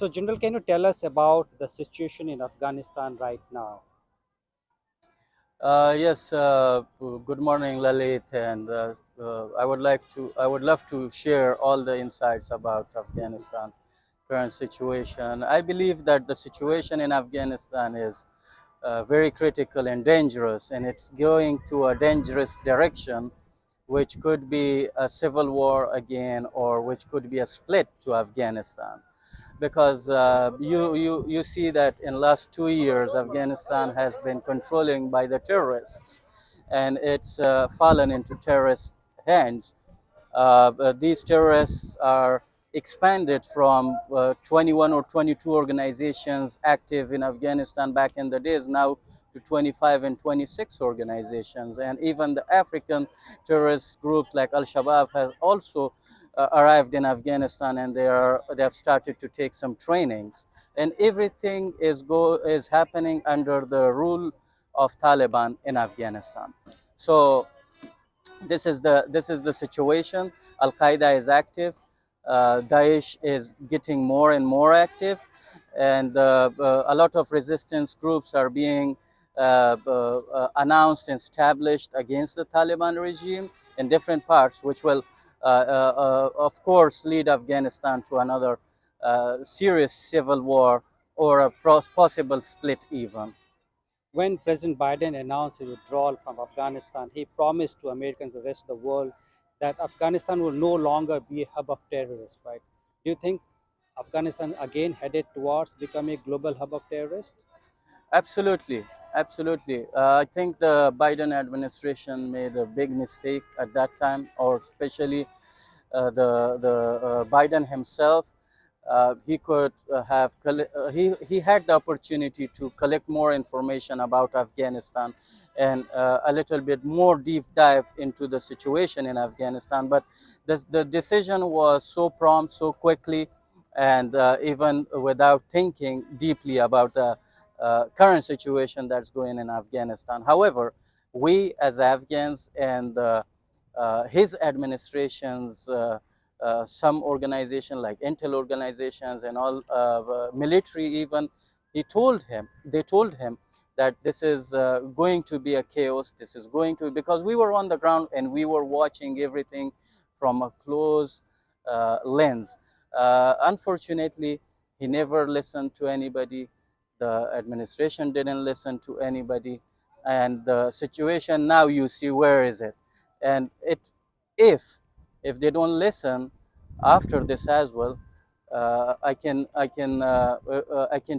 So, General, can you tell us about the situation in Afghanistan right now? Yes, good morning, Lalit, and I would love to share all the insights about Afghanistan current situation. I believe that the situation in Afghanistan is very critical and dangerous, and it's going to a dangerous direction, which could be a civil war again, or which could be a split to Afghanistan because you see that in last 2 years Afghanistan has been controlling by the terrorists, and it's fallen into terrorist hands. These terrorists are expanded from 21 or 22 organizations active in Afghanistan back in the days now to 25 and 26 organizations, and even the African terrorist groups like Al-Shabaab have also arrived in Afghanistan, and they have started to take some trainings, and everything is happening under the rule of Taliban in Afghanistan. So this is the situation. Al Qaeda is active. Daesh is getting more and more active, and a lot of resistance groups are being announced and established against the Taliban regime in different parts, which will, of course, lead Afghanistan to another serious civil war or a possible split even. When President Biden announced his withdrawal from Afghanistan, he promised to Americans and the rest of the world that Afghanistan will no longer be a hub of terrorists, right? Do you think Afghanistan again headed towards becoming a global hub of terrorists? Absolutely, absolutely. I think the Biden administration made a big mistake at that time, or especially the Biden himself. He could he had the opportunity to collect more information about Afghanistan and a little bit more deep dive into the situation in Afghanistan. But the decision was so prompt, so quickly, and even without thinking deeply about the current situation that's going in Afghanistan. However, we as Afghans and his administration's some organization like intel organizations and all military even, they told him that this is going to be a chaos. This is going to, because we were on the ground and we were watching everything from a close lens. Unfortunately, he never listened to anybody. The administration didn't listen to anybody, and the situation now, you see where is it. And if if they don't listen after this as well, I can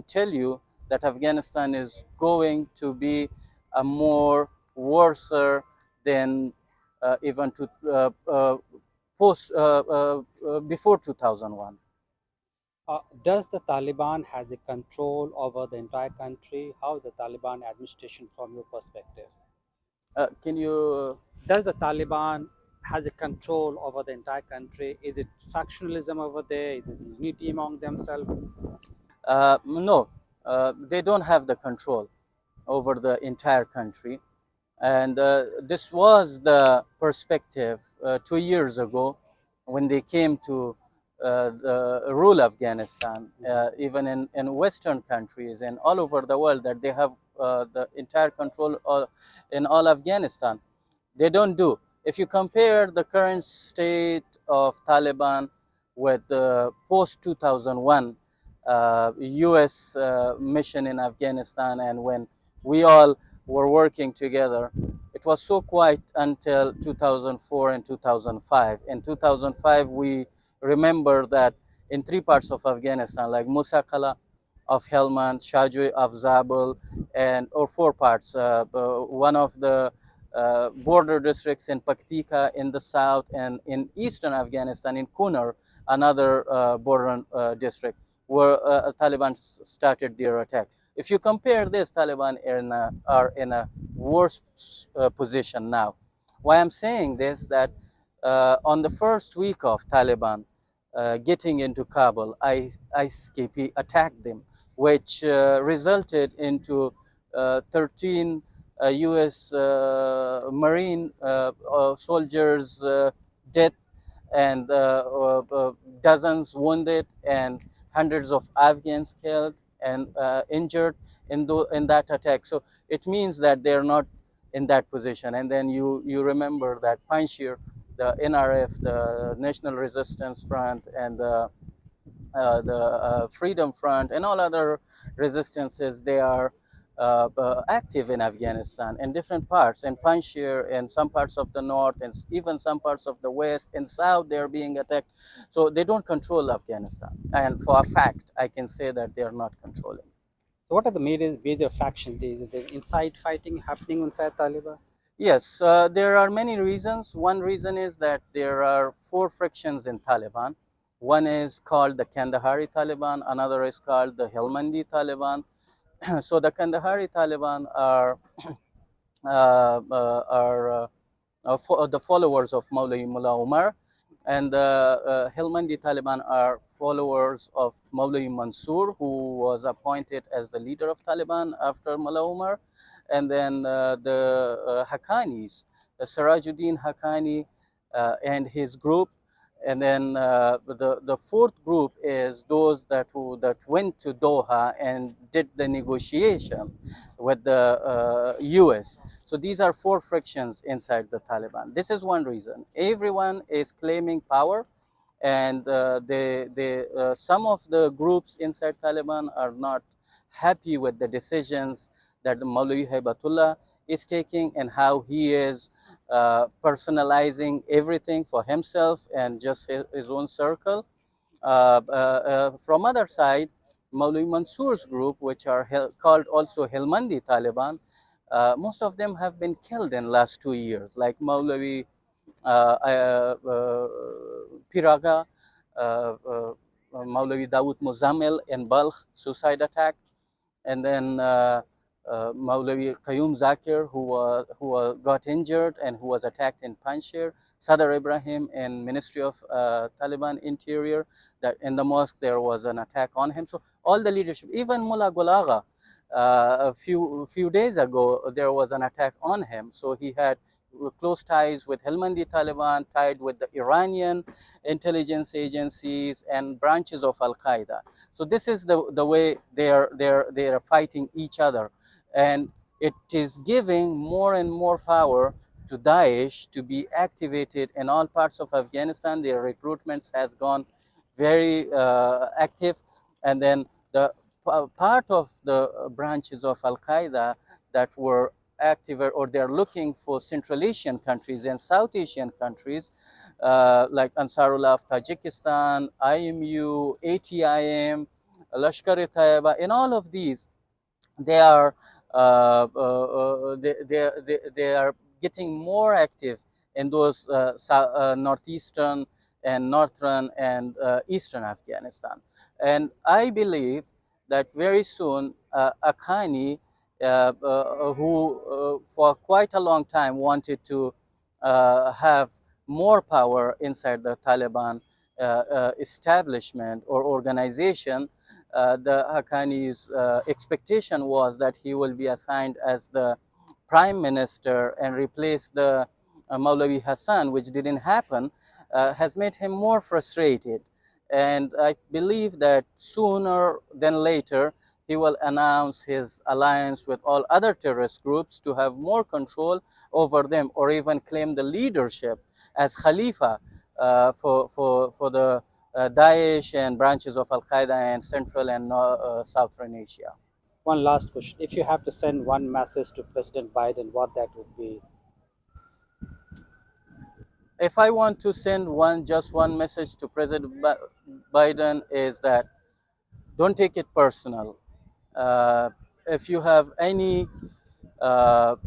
tell you that Afghanistan is going to be a more worser than even to post before 2001. Does the Taliban has a control over the entire country? How the Taliban administration from your perspective? Can you Does the Taliban has a control over the entire country? Is it factionalism over there? Is it unity among themselves? no, they don't have the control over the entire country. And this was the perspective 2 years ago when they came to rule Afghanistan, even in Western countries and all over the world, that they have the entire control in all Afghanistan. They don't do. If you compare the current state of Taliban with the post 2001 US mission in Afghanistan, and when we all were working together, it was so quiet until 2004 and 2005. In 2005, we remember that in three parts of Afghanistan, like Musakala of Helmand, Shajoi of Zabul, and or four parts. One of the border districts in Paktika in the south, and in eastern Afghanistan in Kunar, another border district, where Taliban started their attack. If you compare this, Taliban are in a worse position now. Why I'm saying this, that on the first week of Taliban getting into Kabul, ISKP attacked them, which resulted into 13 U.S. Marine soldiers dead, and dozens wounded, and hundreds of Afghans killed and injured in that attack. So it means that they're not in that position. And then you remember that Panjshir, the NRF, the National Resistance Front, and the Freedom Front, and all other resistances, they are active in Afghanistan in different parts, in Panjshir, in some parts of the north, and even some parts of the west and south, they are being attacked. So they don't control Afghanistan. And for a fact, I can say that they are not controlling. So what are the major factions? Is there inside fighting happening inside Taliban? Yes, there are many reasons. One reason is that there are four fractions in Taliban. One is called the Kandahari Taliban, another is called the Helmandi Taliban. So the Kandahari Taliban are the followers of Mullah Umar, and the Helmandi Taliban are followers of Maulvi Mansour, who was appointed as the leader of Taliban after Mullah Umar, and then the Haqqanis, Sirajuddin Haqqani and his group, and then the fourth group is those that went to Doha and did the negotiation with the U.S. So these are four fractions inside the Taliban. This is one reason. Everyone is claiming power, and some of the groups inside Taliban are not happy with the decisions that Maulvi Haibatullah is taking and how he is personalizing everything for himself and just his own circle. From other side, Maulvi Mansour's group, which are called also Helmandi Taliban, most of them have been killed in last 2 years, like Maulvi Piraga, Maulvi Dawood Muzammil in Balkh, suicide attack, and then Maulvi Qayyum Zakir, who got injured and who was attacked in Panjshir, Sadr Ibrahim in Ministry of Taliban Interior, that in the mosque there was an attack on him. So all the leadership, even Mullah Gulaga, a few days ago there was an attack on him. So he had close ties with Helmandi Taliban, tied with the Iranian intelligence agencies and branches of Al Qaeda. So this is the way they are fighting each other, and it is giving more and more power to Daesh to be activated in all parts of Afghanistan. Their recruitments has gone very active, and then the part of the branches of Al Qaeda that were active, or they're looking for Central Asian countries and South Asian countries, like Ansarullah of Tajikistan, IMU, ATIM, Lashkar-e-Taiba. In all of these, they are they are getting more active in those northeastern and northern and eastern Afghanistan. And I believe that very soon Akhani, who for quite a long time wanted to have more power inside the Taliban establishment or organization, the Haqqani's expectation was that he will be assigned as the prime minister and replace the Maulavi Hassan, which didn't happen, has made him more frustrated. And I believe that sooner than later, he will announce his alliance with all other terrorist groups to have more control over them, or even claim the leadership as Khalifa for the Daesh and branches of Al Qaeda in Central and Southern Asia. One last question. If you have to send one message to President Biden, what that would be? If I want to send just one message to President Biden, is that don't take it personal. If you have any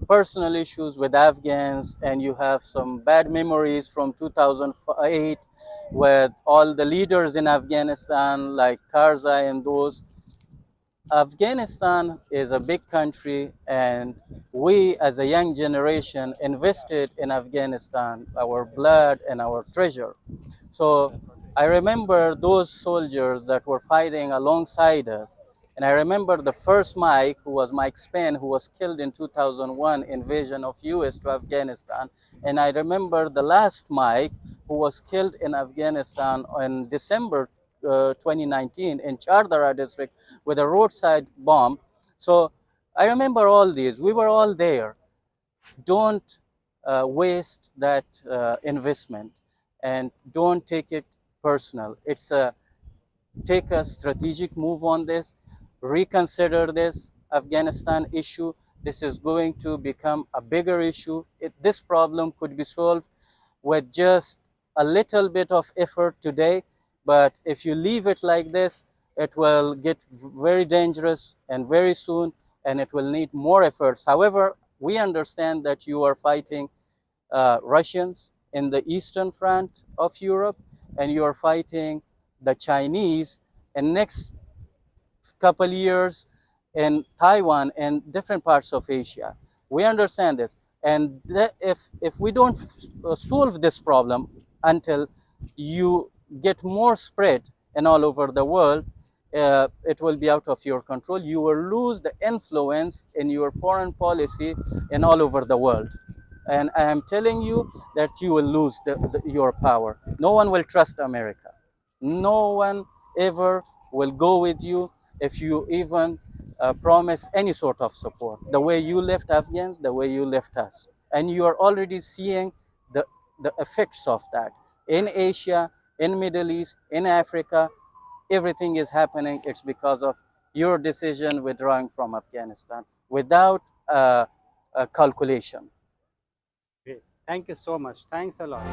personal issues with Afghans and you have some bad memories from 2008 with all the leaders in Afghanistan like Karzai and those, Afghanistan is a big country, and we as a young generation invested in Afghanistan our blood and our treasure. So I remember those soldiers that were fighting alongside us. And I remember the first Mike, who was Mike Spen, who was killed in 2001 invasion of US to Afghanistan. And I remember the last Mike, who was killed in Afghanistan in December 2019 in Chardara district with a roadside bomb. So I remember all these. We were all there. Don't waste that investment, and don't take it personal. It's a take a strategic move on this, reconsider this Afghanistan issue. This is going to become a bigger issue. This problem could be solved with just a little bit of effort today, but if you leave it like this, it will get very dangerous and very soon, and it will need more efforts. However, we understand that you are fighting Russians in the eastern front of Europe, and you are fighting the Chinese in next couple years in Taiwan and different parts of Asia. We understand this, and if we don't solve this problem until you get more spread and all over the world, it will be out of your control. You will lose the influence in your foreign policy in all over the world. And I am telling you that you will lose your power. No one will trust America. No one ever will go with you if you even promise any sort of support. The way you left Afghans, the way you left us. And you are already seeing the, the effects of that in Asia, in Middle East, in Africa. Everything is happening. It's because of your decision withdrawing from Afghanistan without a calculation. Great. Thank you so much. Thanks a lot.